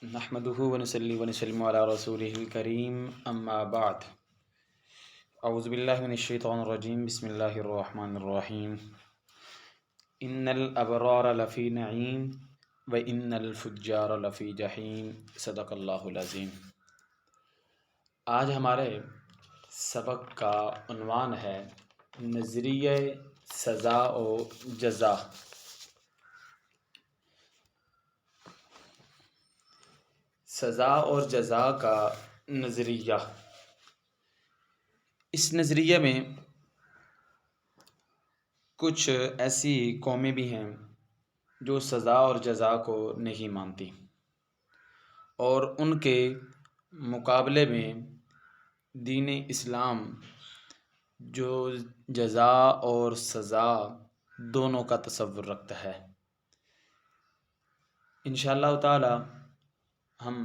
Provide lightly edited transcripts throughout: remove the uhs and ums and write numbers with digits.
نحمده ونصلي ونسلم على رسوله الكريم اما بعد اعوذ باللہ من الشیطان الرجیم بسم اللہ الرحمن الرحیم ان الابرار لفی نعیم وان الفجار لفی جحیم صدق اللہ العظیم۔ آج ہمارے سبق کا عنوان ہے نظریہ سزا و جزا۔ سزا اور جزا کا نظریہ، اس نظریے میں کچھ ایسی قومیں بھی ہیں جو سزا اور جزا کو نہیں مانتی، اور ان کے مقابلے میں دین اسلام جو جزا اور سزا دونوں کا تصور رکھتا ہے۔ انشاءاللہ تعالی ہم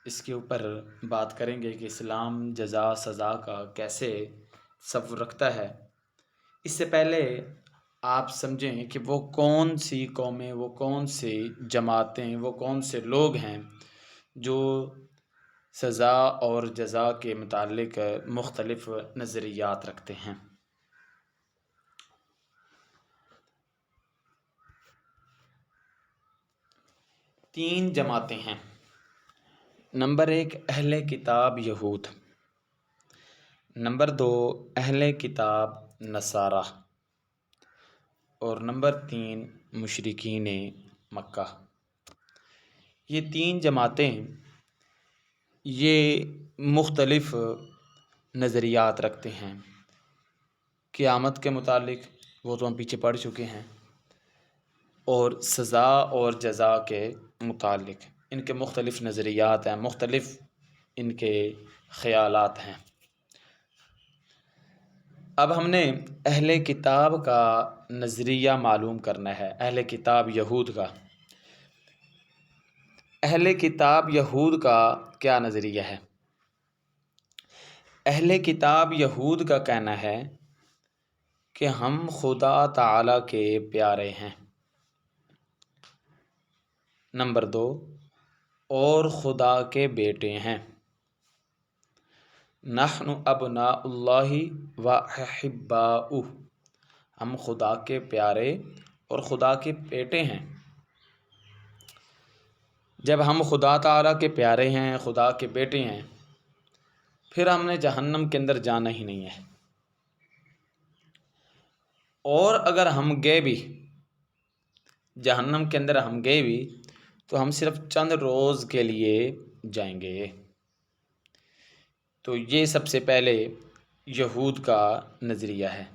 اس کے اوپر بات کریں گے کہ اسلام جزا سزا کا کیسے تصور رکھتا ہے۔ اس سے پہلے آپ سمجھیں کہ وہ کون سی قومیں، وہ کون سی جماعتیں، وہ کون سے لوگ ہیں جو سزا اور جزا کے متعلق مختلف نظریات رکھتے ہیں۔ تین جماعتیں ہیں۔ نمبر 1 اہل کتاب یہود، نمبر 2 اہل کتاب نصارہ، اور نمبر 3 مشرکین مکہ۔ یہ تین جماعتیں یہ مختلف نظریات رکھتے ہیں۔ قیامت کے متعلق وہ تو ہم پیچھے پڑھ چکے ہیں، اور سزا اور جزا کے متعلق ان کے مختلف نظریات ہیں، مختلف ان کے خیالات ہیں۔ اب ہم نے اہل کتاب کا نظریہ معلوم کرنا ہے، اہل کتاب یہود کا۔ اہل کتاب یہود کا کیا نظریہ ہے؟ اہل کتاب یہود کا کہنا ہے کہ ہم خدا تعالی کے پیارے ہیں۔ نمبر 2 اور خدا کے بیٹے ہیں۔ نحن ابناء اللہ و احباؤہ، ہم خدا کے پیارے اور خدا کے بیٹے ہیں۔ جب ہم خدا تعالیٰ کے پیارے ہیں، خدا کے بیٹے ہیں، پھر ہم نے جہنم کے اندر جانا ہی نہیں ہے، اور اگر ہم گئے بھی جہنم کے اندر، ہم گئے بھی تو ہم صرف چند روز کے لیے جائیں گے۔ تو یہ سب سے پہلے یہود کا نظریہ ہے۔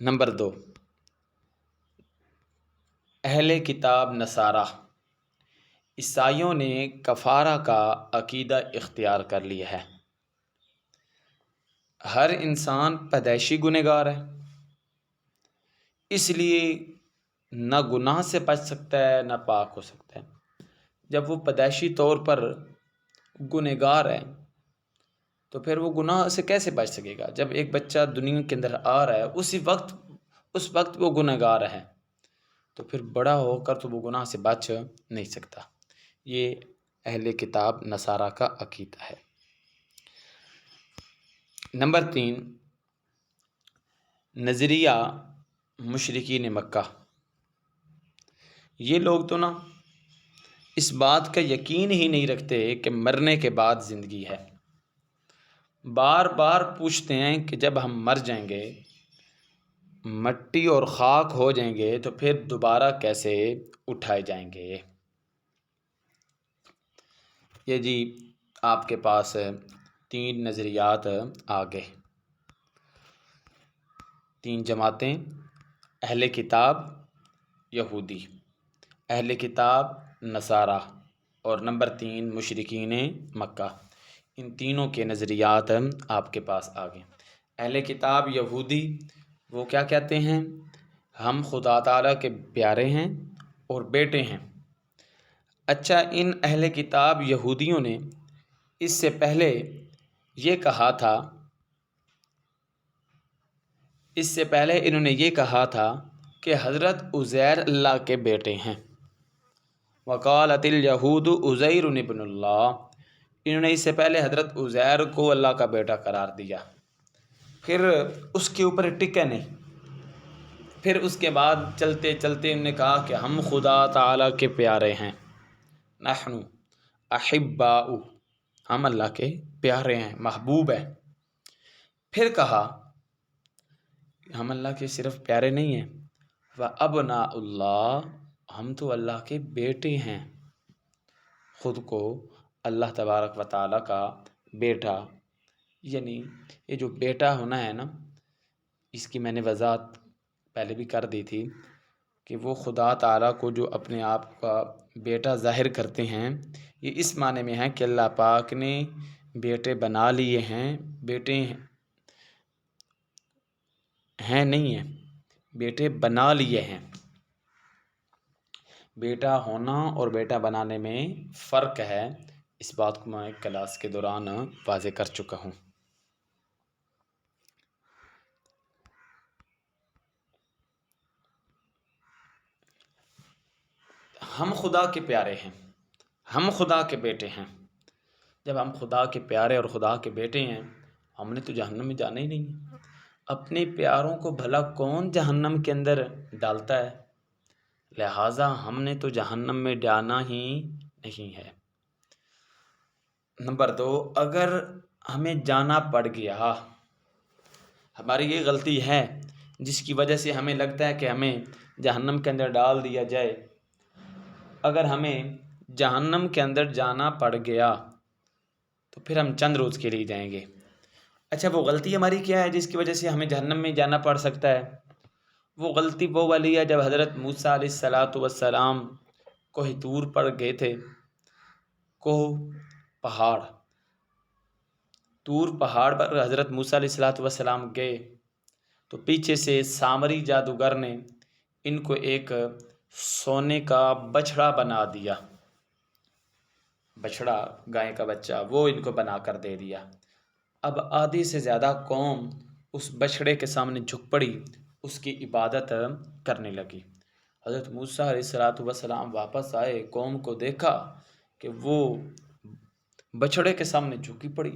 نمبر 2 اہل کتاب نصارہ، عیسائیوں نے کفارہ کا عقیدہ اختیار کر لیا ہے۔ ہر انسان پیدائشی گنہگار ہے، اس لیے نہ گناہ سے بچ سکتا ہے نہ پاک ہو سکتا ہے۔ جب وہ پیدائشی طور پر گنہگار ہے تو پھر وہ گناہ سے کیسے بچ سکے گا؟ جب ایک بچہ دنیا کے اندر آ رہا ہے اس وقت وہ گنہگار ہے، تو پھر بڑا ہو کر تو وہ گناہ سے بچ نہیں سکتا۔ یہ اہل کتاب نصارہ کا عقیدہ ہے۔ نمبر 3 نظریہ مشرکین مکہ۔ یہ لوگ تو اس بات کا یقین ہی نہیں رکھتے کہ مرنے کے بعد زندگی ہے۔ بار بار پوچھتے ہیں کہ جب ہم مر جائیں گے، مٹی اور خاک ہو جائیں گے، تو پھر دوبارہ کیسے اٹھائے جائیں گے؟ یہ جی آپ کے پاس 3 نظریات آگے، 3 جماعتیں: اہل کتاب یہودی، اہل کتاب نصارہ، اور نمبر 3 مشرکین مکہ۔ ان تینوں کے نظریات آپ کے پاس آگے۔ اہل کتاب یہودی وہ کیا کہتے ہیں؟ ہم خدا تعالیٰ کے پیارے ہیں اور بیٹے ہیں۔ اچھا، ان اہل کتاب یہودیوں نے اس سے پہلے انہوں نے یہ کہا تھا کہ حضرت عزیر اللہ کے بیٹے ہیں۔ وقالت الیہود عزیر ابن اللہ، انہوں نے اس سے پہلے حضرت عزیر کو اللہ کا بیٹا قرار دیا، پھر اس کے اوپر ٹکے نہیں، پھر اس کے بعد چلتے چلتے انہوں نے کہا کہ ہم خدا تعالیٰ کے پیارے ہیں، نحن احباء، ہم اللہ کے پیارے ہیں، محبوب ہیں۔ پھر کہا ہم اللہ کے صرف پیارے نہیں ہیں، وَأَبْنَاءُ اللَّهِ، ہم تو اللہ کے بیٹے ہیں، خود کو اللہ تبارک و تعالیٰ کا بیٹا، یعنی یہ جو بیٹا ہونا ہے نا، اس کی میں نے وضاحت پہلے بھی کر دی تھی کہ وہ خدا تعالیٰ کو جو اپنے آپ کا بیٹا ظاہر کرتے ہیں، یہ اس معنی میں ہے کہ اللہ پاک نے بیٹے بنا لیے ہیں، بیٹے ہیں نہیں ہیں، بیٹے بنا لیے ہیں۔ بیٹا ہونا اور بیٹا بنانے میں فرق ہے، اس بات کو میں کلاس کے دوران واضح کر چکا ہوں۔ ہم خدا کے پیارے ہیں، ہم خدا کے بیٹے ہیں۔ جب ہم خدا کے پیارے اور خدا کے بیٹے ہیں، ہم نے تو جہنم میں جانا ہی نہیں ہے۔ اپنے پیاروں کو بھلا کون جہنم کے اندر ڈالتا ہے؟ لہٰذا ہم نے تو جہنم میں جانا ہی نہیں ہے۔ نمبر 2، اگر ہمیں جانا پڑ گیا، ہماری یہ غلطی ہے جس کی وجہ سے ہمیں لگتا ہے کہ ہمیں جہنم کے اندر ڈال دیا جائے، اگر ہمیں جہنم کے اندر جانا پڑ گیا تو پھر ہم چند روز کے لیے جائیں گے۔ اچھا، وہ غلطی ہماری کیا ہے جس کی وجہ سے ہمیں جہنم میں جانا پڑ سکتا ہے؟ وہ غلطی وہ والی ہے جب حضرت موسیٰ علیہ السلام کوہ طور پر گئے تھے، کوہ پہاڑ، طور پہاڑ پر حضرت موسیٰ علیہ السلام گئے تو پیچھے سے سامری جادوگر نے ان کو ایک سونے کا بچھڑا بنا دیا، بچھڑا گائے کا بچہ، وہ ان کو بنا کر دے دیا۔ اب آدھی سے زیادہ قوم اس بچھڑے کے سامنے جھک پڑی، اس کی عبادت کرنے لگی۔ حضرت موسیٰ علیہ السلام واپس آئے، قوم کو دیکھا کہ وہ بچھڑے کے سامنے جھکی پڑی۔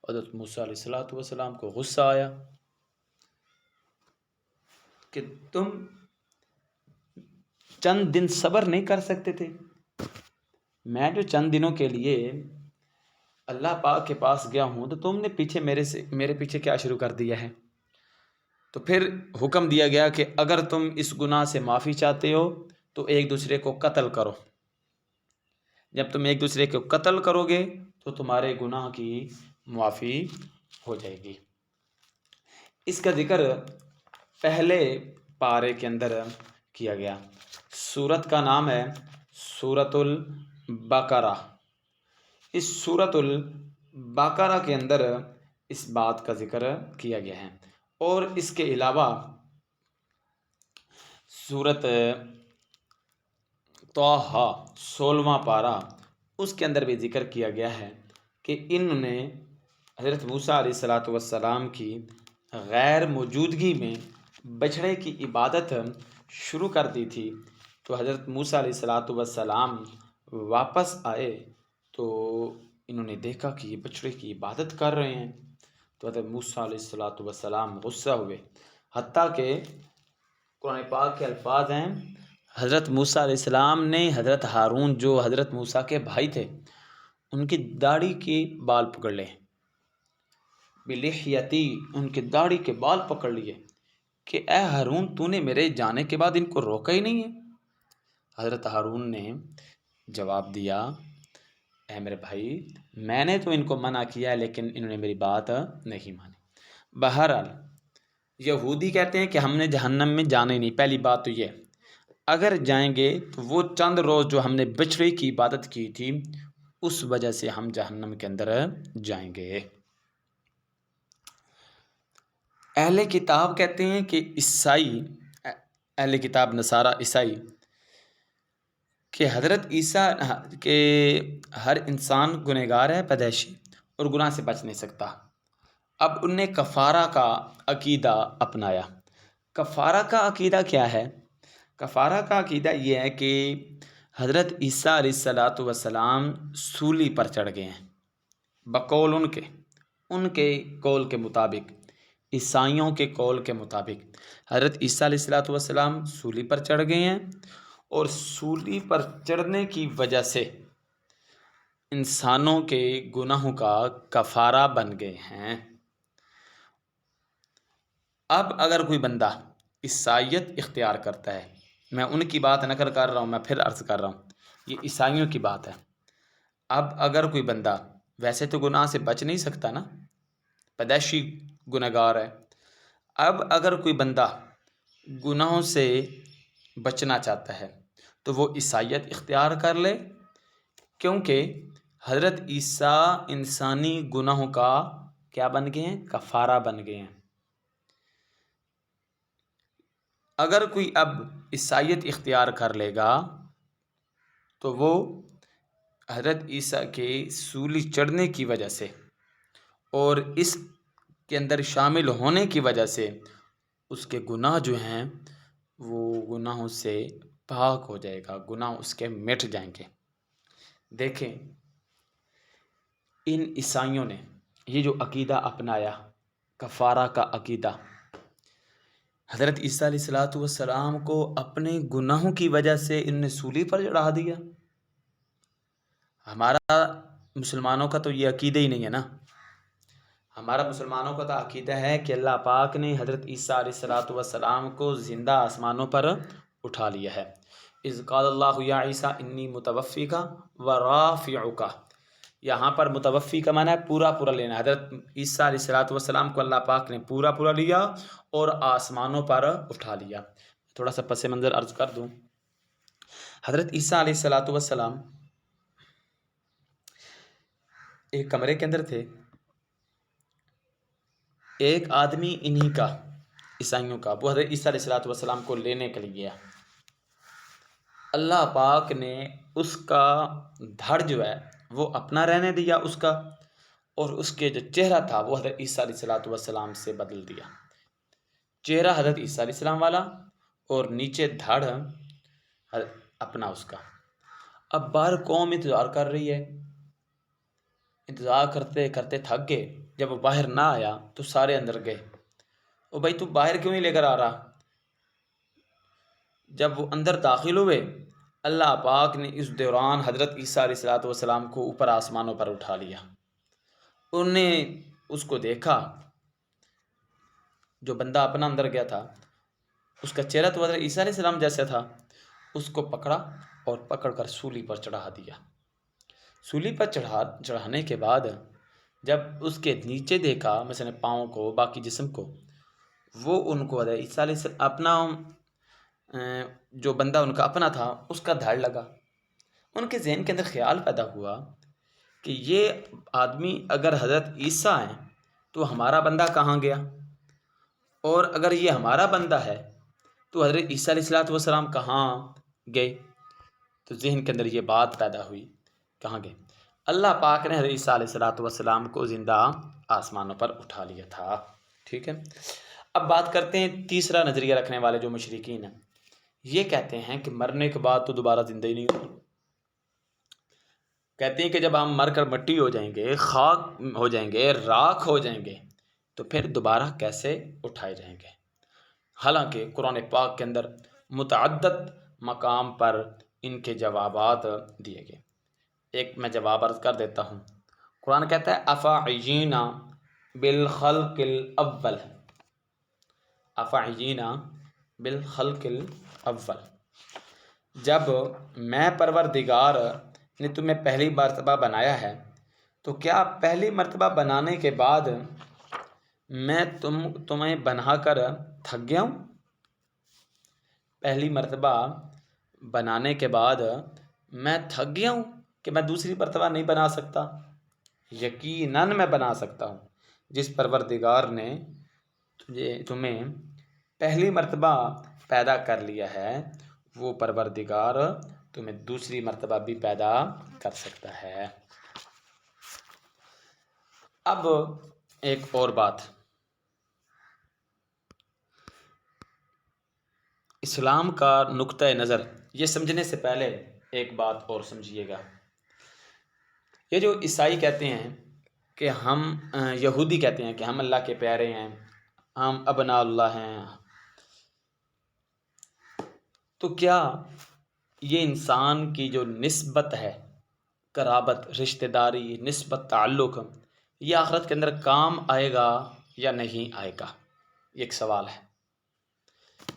حضرت موسیٰ علیہ السلام کو غصہ آیا کہ تم چند دن صبر نہیں کر سکتے تھے؟ میں جو چند دنوں کے لیے اللہ پاک کے پاس گیا ہوں تو تم نے میرے پیچھے کیا شروع کر دیا ہے؟ تو پھر حکم دیا گیا کہ اگر تم اس گناہ سے معافی چاہتے ہو تو ایک دوسرے کو قتل کرو۔ جب تم ایک دوسرے کو قتل کرو گے تو تمہارے گناہ کی معافی ہو جائے گی۔ اس کا ذکر پہلے پارے کے اندر کیا گیا۔ سورت کا نام ہے سورۃ البقرہ۔ اس سورۃ البقرہ کے اندر اس بات کا ذکر کیا گیا ہے، اور اس کے علاوہ سورۃ طٰہٰ 16واں پارہ، اس کے اندر بھی ذکر کیا گیا ہے کہ انہوں نے حضرت موسیٰ علیہ السلام کی غیر موجودگی میں بچھڑے کی عبادت شروع کر دی تھی۔ تو حضرت موسیٰ علیہ السلام واپس آئے تو انہوں نے دیکھا کہ یہ بچھڑے کی عبادت کر رہے ہیں، تو حضرت موسیٰ علیہ السلام غصہ ہوئے، حتیٰ کہ قرآن پاک کے الفاظ ہیں، حضرت موسیٰ علیہ السلام نے حضرت ہارون جو حضرت موسیٰ کے بھائی تھے ان کی داڑھی کے بال پکڑ لے، بلحیتی، ان کی داڑھی کے بال پکڑ لیے کہ اے ہارون، تو نے میرے جانے کے بعد ان کو روکا ہی نہیں ہے۔ حضرت ہارون نے جواب دیا، اے میرے بھائی، میں نے تو ان کو منع کیا ہے لیکن انہوں نے میری بات نہیں مانی۔ بہرحال یہودی کہتے ہیں کہ ہم نے جہنم میں جانا ہی نہیں۔ پہلی بات تو یہ، اگر جائیں گے تو وہ چند روز جو ہم نے بچھڑے کی عبادت کی تھی اس وجہ سے ہم جہنم کے اندر جائیں گے۔ اہل کتاب کہتے ہیں کہ عیسائی، اہل کتاب نصارہ عیسائی، کہ حضرت عیسیٰ کہ ہر انسان گنہگار ہے پیدائشی اور گناہ سے بچ نہیں سکتا۔ اب ان نے کفارہ کا عقیدہ اپنایا۔ کفارہ کا عقیدہ کیا ہے؟ کفارہ کا عقیدہ یہ ہے کہ حضرت عیسیٰ علیہ الصلاۃ والسلام سولی پر چڑھ گئے ہیں، بقول ان کے قول کے مطابق، عیسائیوں کے قول کے مطابق حضرت عیسیٰ علیہ الصلاۃ والسلام سولی پر چڑھ گئے ہیں، اور سولی پر چڑھنے کی وجہ سے انسانوں کے گناہوں کا کفارہ بن گئے ہیں۔ اب اگر کوئی بندہ عیسائیت اختیار کرتا ہے، میں ان کی بات نقل کر رہا ہوں، میں پھر عرض کر رہا ہوں، یہ عیسائیوں کی بات ہے۔ اب اگر کوئی بندہ، ویسے تو گناہ سے بچ نہیں سکتا نا، پیدائشی گنہگار ہے، اب اگر کوئی بندہ گناہوں سے بچنا چاہتا ہے تو وہ عیسائیت اختیار کر لے، کیونکہ حضرت عیسیٰ انسانی گناہوں کا کیا بن گئے ہیں؟ کفارہ بن گئے ہیں۔ اگر کوئی اب عیسائیت اختیار کر لے گا تو وہ حضرت عیسیٰ کے سولی چڑھنے کی وجہ سے اور اس کے اندر شامل ہونے کی وجہ سے اس کے گناہ جو ہیں وہ گناہوں سے پاک ہو جائے گا، گناہ اس کے مٹ جائیں گے۔ دیکھیں، ان عیسائیوں نے یہ جو عقیدہ اپنایا، کفارہ کا عقیدہ، حضرت عیسیٰ علیہ الصلاۃ والسلام کو اپنے گناہوں کی وجہ سے ان نے سولی پر چڑھا دیا۔ ہمارا مسلمانوں کا تو یہ عقیدہ ہی نہیں ہے نا۔ ہمارا مسلمانوں کا تو عقیدہ ہے کہ اللہ پاک نے حضرت عیسیٰ علیہ الصلاۃ والسلام کو زندہ آسمانوں پر اٹھا لیا ہے۔ اذ قال اللہ یا عیسیٰ انی متوفیک و رافعک، یہاں پر متوفی کا معنی ہے پورا لینا۔ حضرت عیسیٰ علیہ الصلاۃ والسلام کو اللہ پاک نے پورا لیا اور آسمانوں پر اٹھا لیا۔ تھوڑا سا پس منظر عرض کر دوں۔ حضرت عیسیٰ علیہ الصلاۃ والسلام ایک کمرے کے اندر تھے، ایک آدمی انہی کا، عیسائیوں کا، وہ حضرت عیسیٰ علیہ الصلاۃ والسلام کو لینے کے لیے گیا۔ اللہ پاک نے اس کا دھڑ جو ہے وہ اپنا رہنے دیا اس کا، اور اس کے جو چہرہ تھا وہ حضرت عیسیٰ علیہ الصلاۃ والسلام سے بدل دیا۔ چہرہ حضرت عیسیٰ علیہ السلام والا اور نیچے دھڑ اپنا اس کا۔ اب باہر قوم انتظار کر رہی ہے، انتظار کرتے کرتے تھک گئے۔ جب وہ باہر نہ آیا تو سارے اندر گئے، او بھائی تو باہر کیوں نہیں لے کر آ رہا؟ جب وہ اندر داخل ہوئے، اللہ پاک نے اس دوران حضرت عیسیٰ علیہ الصلاۃ والسلام کو اوپر آسمانوں پر اٹھا لیا۔ انہوں نے اس کو دیکھا، جو بندہ اپنا اندر گیا تھا اس کا چہرہ تو حضرت عیسیٰ علیہ السلام جیسا تھا، اس کو پکڑا اور پکڑ کر سولی پر چڑھا دیا۔ سولی پر چڑھانے کے بعد جب اس کے نیچے دیکھا، مثلا پاؤں کو، باقی جسم کو، وہ ان کو حضرت عیسیٰ علیہ السلام اپنا جو بندہ ان کا اپنا تھا اس کا دھڑ لگا۔ ان کے ذہن کے اندر خیال پیدا ہوا کہ یہ آدمی اگر حضرت عیسیٰ ہیں تو ہمارا بندہ کہاں گیا، اور اگر یہ ہمارا بندہ ہے تو حضرت عیسیٰ علیہ الصلاۃ والسلام کہاں گئے؟ تو ذہن کے اندر یہ بات پیدا ہوئی، کہاں گئے؟ اللہ پاک نے حضرت عیسیٰ علیہ الصلاۃ والسلام کو زندہ آسمانوں پر اٹھا لیا تھا۔ ٹھیک ہے، اب بات کرتے ہیں تیسرا نظریہ رکھنے والے جو مشرکین ہیں۔ یہ کہتے ہیں کہ مرنے کے بعد تو دوبارہ زندہ ہی نہیں ہوگی۔ کہتے ہیں کہ جب ہم مر کر مٹی ہو جائیں گے، خاک ہو جائیں گے، راکھ ہو جائیں گے، تو پھر دوبارہ کیسے اٹھائے جائیں گے؟ حالانکہ قرآن پاک کے اندر متعدد مقام پر ان کے جوابات دیے گئے۔ ایک میں جواب عرض کر دیتا ہوں۔ قرآن کہتا ہے افعینا بالخلق الاول، افعینا بالخلق الاول، جب میں پروردگار نے تمہیں پہلی مرتبہ بنایا ہے تو کیا پہلی مرتبہ بنانے کے بعد میں تمہیں بنا کر تھک گیا ہوں؟ پہلی مرتبہ بنانے کے بعد میں تھک گیا ہوں کہ میں دوسری مرتبہ نہیں بنا سکتا؟ یقیناً میں بنا سکتا ہوں۔ جس پروردگار نے تمہیں پہلی مرتبہ پیدا کر لیا ہے وہ پروردگار تمہیں دوسری مرتبہ بھی پیدا کر سکتا ہے۔ اب ایک اور بات، اسلام کا نقطہ نظر یہ سمجھنے سے پہلے ایک بات اور سمجھیے گا، یہ جو عیسائی کہتے ہیں کہ ہم یہودی کہتے ہیں کہ ہم اللہ کے پیارے ہیں، ہم ابناء اللہ ہیں، تو کیا یہ انسان کی جو نسبت ہے، قرابت، رشتہ داری، نسبت، تعلق، یہ آخرت کے اندر کام آئے گا یا نہیں آئے گا؟ یہ ایک سوال ہے۔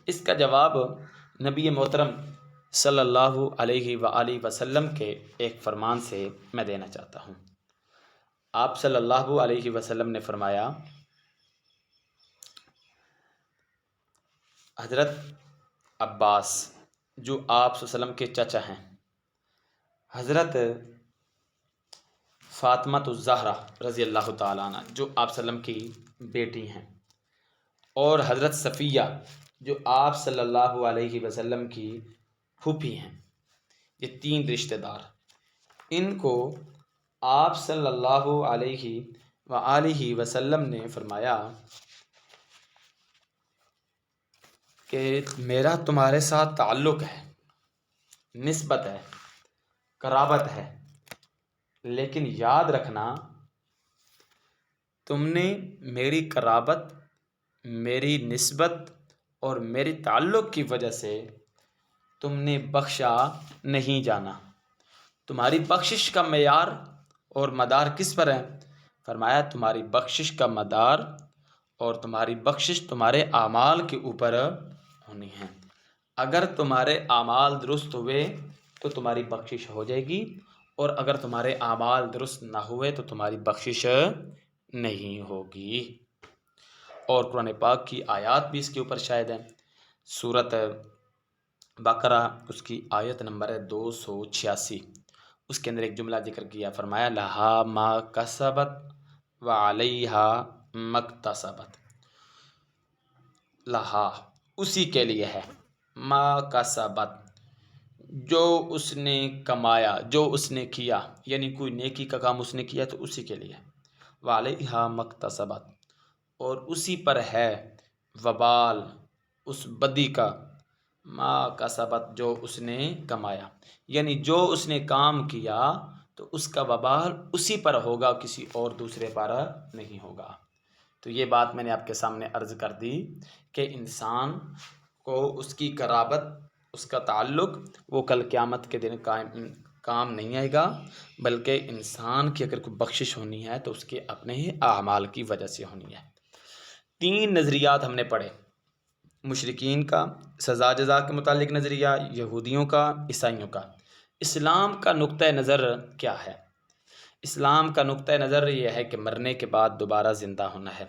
اس کا جواب نبی محترم صلی اللہ علیہ وآلہ وسلم کے ایک فرمان سے میں دینا چاہتا ہوں۔ آپ صلی اللہ علیہ وسلم نے فرمایا، حضرت عباس جو آپ صلی اللہ علیہ وسلم کے چچا ہیں، حضرت فاطمہ الزہرا رضی اللہ تعالیٰ عنہ جو آپ صلی اللہ علیہ وسلم کی بیٹی ہیں، اور حضرت صفیہ جو آپ صلی اللہ علیہ وسلم کی پھوپھی ہیں، یہ تین رشتہ دار، ان کو آپ صلی اللہ علیہ وآلہ وسلم نے فرمایا کہ میرا تمہارے ساتھ تعلق ہے، نسبت ہے، قرابت ہے، لیکن یاد رکھنا تم نے میری قرابت، میری نسبت اور میری تعلق کی وجہ سے تم نے بخشا نہیں جانا۔ تمہاری بخشش کا معیار اور مدار کس پر ہے؟ فرمایا تمہاری بخشش کا مدار اور تمہاری بخشش تمہارے اعمال کے اوپر ہونی ہے۔ اگر تمہارے اعمال درست ہوئے تو تمہاری بخشش ہو جائے گی، اور اگر تمہارے اعمال درست نہ ہوئے تو تمہاری بخشش نہیں ہوگی۔ اور قرآن پاک کی آیات بھی اس کے اوپر شاہد ہیں۔ سورۃ بقرہ اس کی آیت نمبر ہے 286، اس کے اندر ایک جملہ ذکر کیا، فرمایا لہا ما کسبت وعلیہا مکتسبت۔ لہا اسی کے لیے ہے، ما کسبت جو اس نے کمایا، جو اس نے کیا، یعنی کوئی نیکی کا کام اس نے کیا تو اسی کے لیے، وعلیہا مکتسبت، اور اسی پر ہے وبال اس بدی کا، ما کسبت جو اس نے کمایا، یعنی جو اس نے کام کیا تو اس کا وبال اسی پر ہوگا، کسی اور دوسرے پر نہیں ہوگا۔ تو یہ بات میں نے آپ کے سامنے عرض کر دی کہ انسان کو اس کی قرابت، اس کا تعلق وہ کل قیامت کے دن کام نہیں آئے گا، بلکہ انسان کی اگر کوئی بخشش ہونی ہے تو اس کے اپنے ہی اعمال کی وجہ سے ہونی ہے۔ تین نظریات ہم نے پڑھے، مشرکین کا سزا جزا کے متعلق نظریہ، یہودیوں کا، عیسائیوں کا۔ اسلام کا نقطہ نظر کیا ہے؟ اسلام کا نقطہ نظر یہ ہے کہ مرنے کے بعد دوبارہ زندہ ہونا ہے۔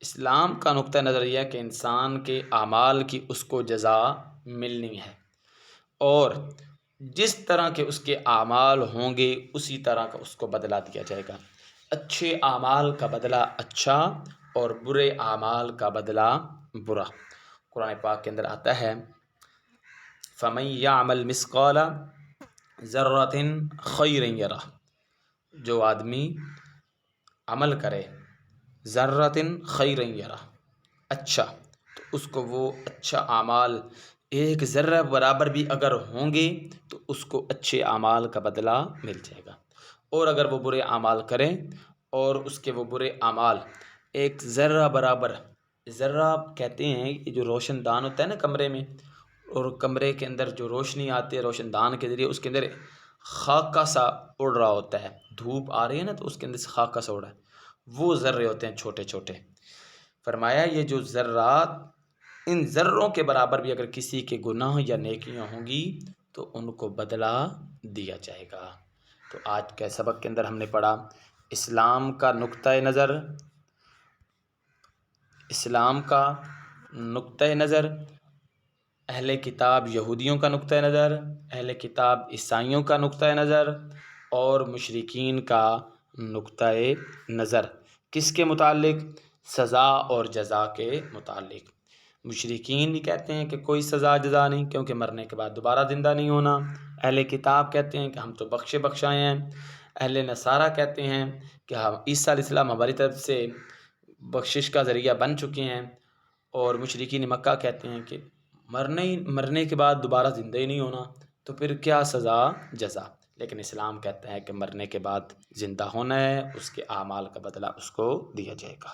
اسلام کا نقطہ نظر یہ ہے کہ انسان کے اعمال کی اس کو جزا ملنی ہے، اور جس طرح کے اس کے اعمال ہوں گے اسی طرح کا اس کو بدلہ دیا جائے گا۔ اچھے اعمال کا بدلہ اچھا اور برے اعمال کا بدلہ برا۔ قرآن پاک کے اندر آتا ہے فَمَن يَعْمَلْ مِثْقَالَ ذَرَّةٍ خَيْرًا يَرَهُ، جو آدمی عمل کرے ذرۃ خیرا یرہ، اچھا، تو اس کو وہ اچھا اعمال ایک ذرہ برابر بھی اگر ہوں گے تو اس کو اچھے اعمال کا بدلہ مل جائے گا، اور اگر وہ برے اعمال کریں اور اس کے وہ برے اعمال ایک ذرہ برابر، ذرہ کہتے ہیں یہ جو روشن دان ہوتا ہے نا کمرے میں، اور کمرے کے اندر جو روشنی آتی ہے روشن دان کے ذریعے، اس کے اندر خاکہ سا اڑ رہا ہوتا ہے، دھوپ آ رہی ہے نا تو اس کے اندر سے خاکہ سا اڑ رہا ہے، وہ ذرے ہوتے ہیں چھوٹے چھوٹے۔ فرمایا یہ جو ذرات، ان ذروں کے برابر بھی اگر کسی کے گناہ یا نیکیاں ہوں گی تو ان کو بدلہ دیا جائے گا۔ تو آج کے سبق کے اندر ہم نے پڑھا اسلام کا نقطہ نظر، اسلام کا نقطہ نظر، اہل کتاب یہودیوں کا نقطہ نظر، اہل کتاب عیسائیوں کا نقطہ نظر، اور مشرکین کا نقطہ نظر، کس کے متعلق؟ سزا اور جزا کے متعلق۔ مشرکین کہتے ہیں کہ کوئی سزا جزا نہیں، کیونکہ مرنے کے بعد دوبارہ زندہ نہیں ہونا۔ اہل کتاب کہتے ہیں کہ ہم تو بخشائے ہیں۔ اہل نصارہ کہتے ہیں کہ ہم عیسیٰ علیہ السلام ہماری طرف سے بخشش کا ذریعہ بن چکے ہیں، اور مشرکین مکہ کہتے ہیں کہ مرنے کے بعد دوبارہ زندہ ہی نہیں ہونا، تو پھر کیا سزا جزا؟ لیکن اسلام کہتا ہے کہ مرنے کے بعد زندہ ہونا ہے، اس کے اعمال کا بدلہ اس کو دیا جائے گا۔